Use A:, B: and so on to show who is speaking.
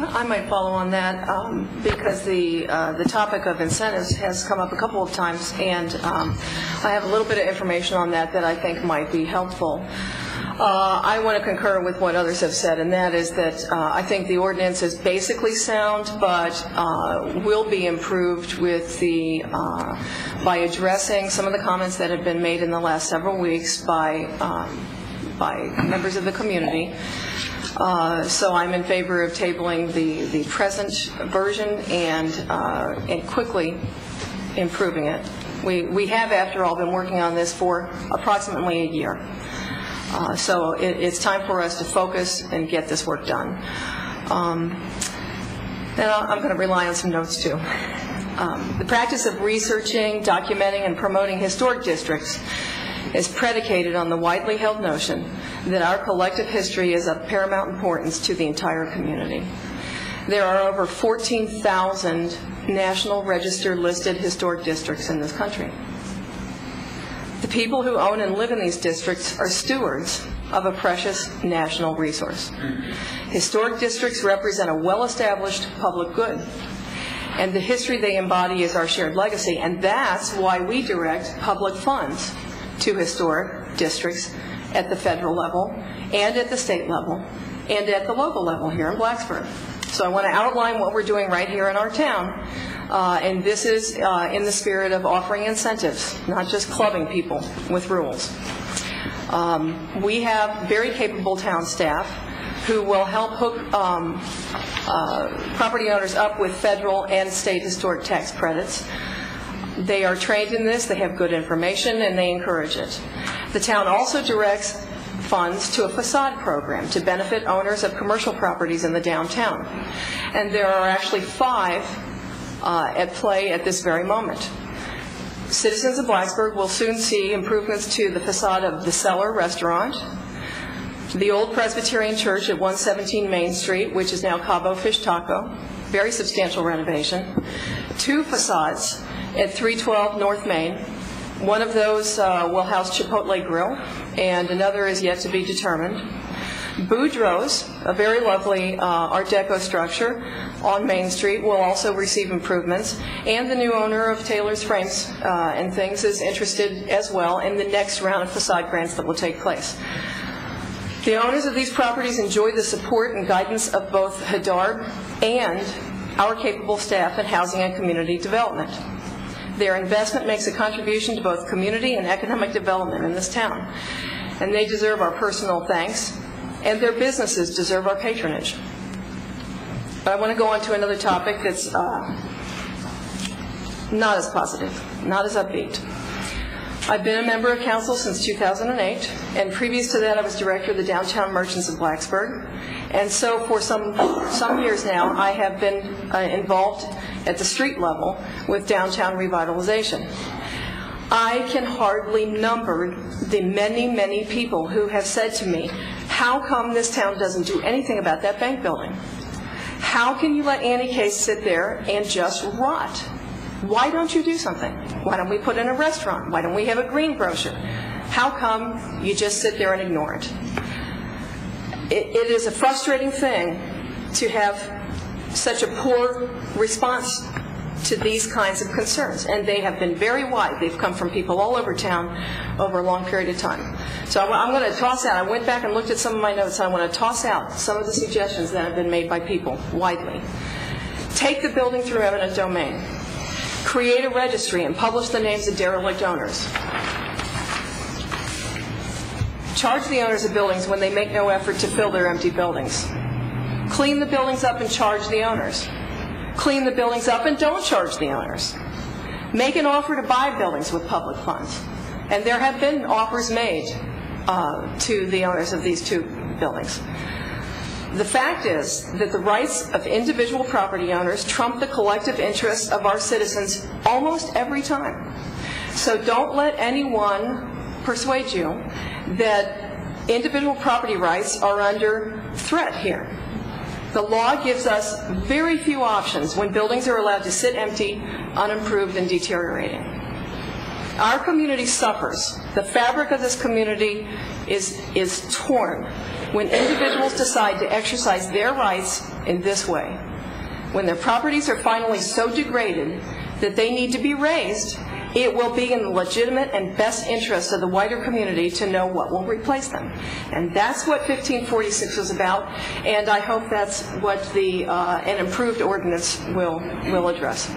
A: I might follow on that because the topic of incentives has come up a couple of times, and I have a little bit of information on that I think might be helpful. I want to concur with what others have said, and that is that I think the ordinance is basically sound, but will be improved with by addressing some of the comments that have been made in the last several weeks by members of the community. So I'm in favor of tabling the present version and quickly improving it. We have, after all, been working on this for approximately a year. So it's time for us to focus and get this work done. And I'm going to rely on some notes too. The practice of researching, documenting, and promoting historic districts is predicated on the widely held notion that our collective history is of paramount importance to the entire community. There are over 14,000 National Register listed historic districts in this country. The people who own and live in these districts are stewards of a precious national resource. Historic districts represent a well-established public good, and the history they embody is our shared legacy, and that's why we direct public funds to historic districts at the federal level and at the state level and at the local level here in Blacksburg. So I want to outline what we're doing right here in our town, and this is in the spirit of offering incentives, not just clubbing people with rules. We have very capable town staff who will help hook property owners up with federal and state historic tax credits. They are trained in this, they have good information, and they encourage it. The town also directs funds to a facade program to benefit owners of commercial properties in the downtown. And there are actually 5 at play at this very moment. Citizens of Blacksburg will soon see improvements to the facade of the Cellar restaurant, the old Presbyterian Church at 117 Main Street, which is now Cabo Fish Taco, very substantial renovation, 2 facades at 312 North Main. One of those will house Chipotle Grill, and another is yet to be determined. Boudreaux's, a very lovely Art Deco structure on Main Street, will also receive improvements, and the new owner of Taylor's Frames and Things is interested as well in the next round of facade grants that will take place. The owners of these properties enjoy the support and guidance of both HDARB and our capable staff in housing and community development. Their investment makes a contribution to both community and economic development in this town, and they deserve our personal thanks, and their businesses deserve our patronage. But I want to go on to another topic that's not as positive, not as upbeat. I've been a member of council since 2008, and previous to that I was director of the Downtown Merchants of Blacksburg. And so for some years now, I have been involved at the street level with downtown revitalization. I can hardly number the many, many people who have said to me, how come this town doesn't do anything about that bank building? How can you let Annie Case sit there and just rot? Why don't you do something? Why don't we put in a restaurant? Why don't we have a green brochure? How come you just sit there and ignore it? It is a frustrating thing to have such a poor response to these kinds of concerns, and they have been very wide. They've come from people all over town over a long period of time. So I'm going to toss out, I went back and looked at some of my notes, and I want to toss out some of the suggestions that have been made by people widely. Take the building through eminent domain. Create a registry and publish the names of derelict owners. Charge the owners of buildings when they make no effort to fill their empty buildings. Clean the buildings up and charge the owners. Clean the buildings up and don't charge the owners. Make an offer to buy buildings with public funds. And there have been offers made to the owners of these 2 buildings. The fact is that the rights of individual property owners trump the collective interests of our citizens almost every time. So don't let anyone persuade you that individual property rights are under threat here. The law gives us very few options when buildings are allowed to sit empty, unimproved, and deteriorating. Our community suffers. The fabric of this community is torn When individuals decide to exercise their rights in this way, when their properties are finally so degraded that they need to be raised, it will be in the legitimate and best interest of the wider community to know what will replace them. And that's what 1546 was about, and I hope that's what an improved ordinance will address.